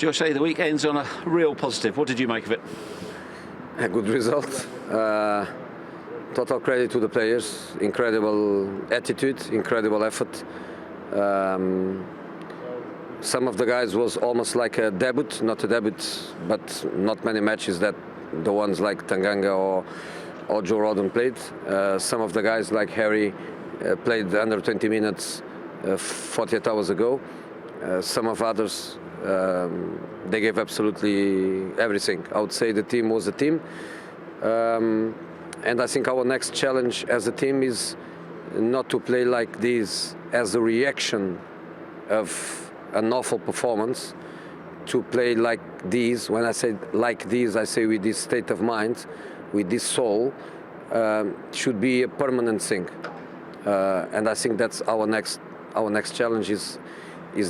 Jose, the weekend's on a real positive. What did you make of it? A good result. Total credit to the players. Incredible attitude, incredible effort. Some of the guys was almost like a debut, not a debut, but not many matches that the ones like Tanganga or Joe Rodon played. Some of the guys like Harry played under 20 minutes 48 hours ago. Some of others, they gave absolutely everything. I would say the team was a team. And I think our next challenge as a team is not to play like this as a reaction of an awful performance, to play like this. When I say like this, I say with this state of mind, with this soul, should be a permanent thing. And I think that's our next challenge is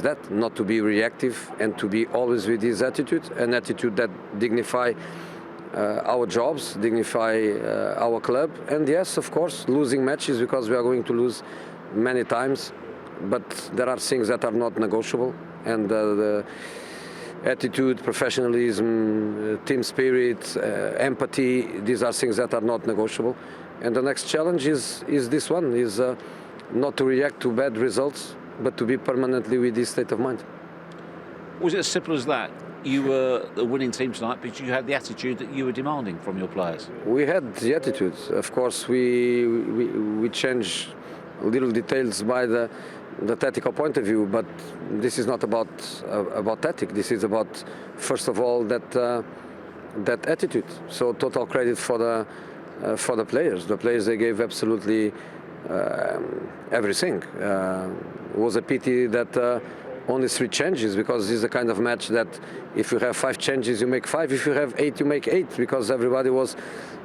that, not to be reactive and to be always with this attitude, an attitude that dignify our jobs, dignify our club. And yes, of course, losing matches, because we are going to lose many times, but there are things that are not negotiable, and the attitude, professionalism, team spirit, empathy, these are things that are not negotiable. And the next challenge is this one, is not to react to bad results, but to be permanently with this state of mind. Was it as simple as that? You were the winning team tonight, but you had the attitude that you were demanding from your players. We had the attitude. Of course, we changed little details by the tactical point of view, but this is not about tactic. This is about, first of all, that attitude. So total credit for the players. The players, they gave absolutely everything. It was a pity that only 3 changes, because this is the kind of match that if you have 5 changes, you make 5. If you have 8, you make 8, because everybody was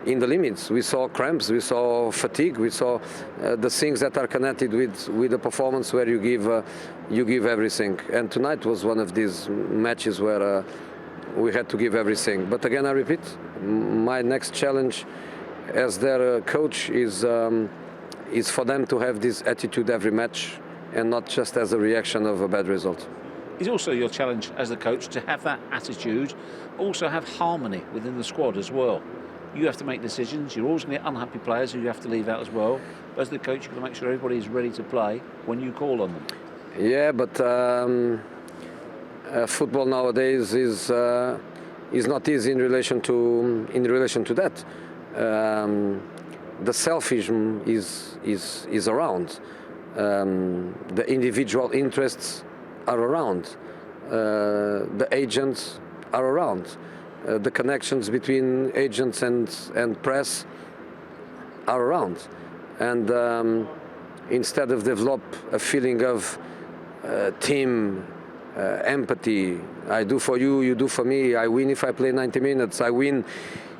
in the limits. We saw cramps, we saw fatigue, we saw the things that are connected with the performance where you give everything. And tonight was one of these matches where we had to give everything. But again, I repeat, my next challenge as their coach is for them to have this attitude every match, and not just as a reaction of a bad result. It's also your challenge as the coach to have that attitude, also have harmony within the squad as well. You have to make decisions. You're always going to get unhappy players who you have to leave out as well. But as the coach, you've got to make sure everybody is ready to play when you call on them. Yeah, but football nowadays is not easy in relation to that. The selfism is around. The individual interests are around. The agents are around. The connections between agents and press are around. And instead of develop a feeling of team, empathy, I do for you, you do for me, I win if I play 90 minutes, I win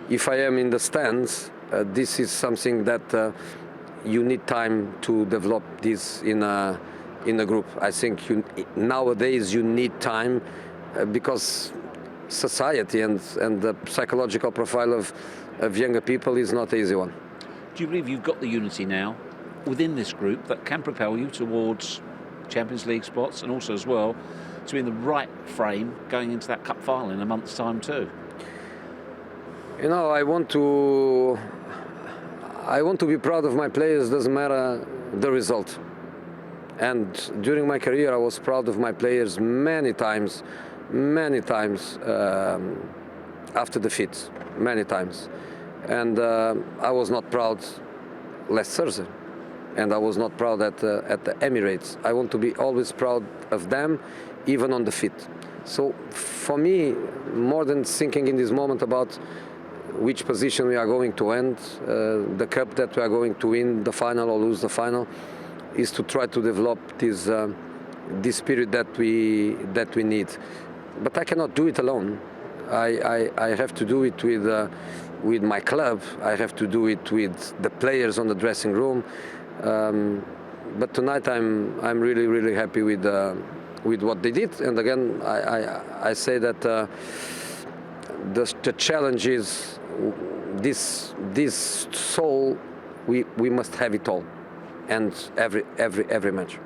if I am in the stands, this is something that you need time to develop this in a group. I think nowadays you need time because society and the psychological profile of younger people is not an easy one. Do you believe you've got the unity now within this group that can propel you towards Champions League spots, and also as well to be in the right frame going into that cup final in a month's time too? You know, I want to be proud of my players, doesn't matter the result. And during my career, I was proud of my players many times after defeat, many times. And I was not proud last Thursday, and I was not proud at the Emirates. I want to be always proud of them, even on defeat. So for me, more than thinking in this moment about which position we are going to end, the cup that we are going to win the final or lose the final, is to try to develop this spirit that we need. But I cannot do it alone. I have to do it with my club. I have to do it with the players on the dressing room. But tonight I'm really happy with what they did. And again, I say that the challenge is this soul. We must have it all, and every match.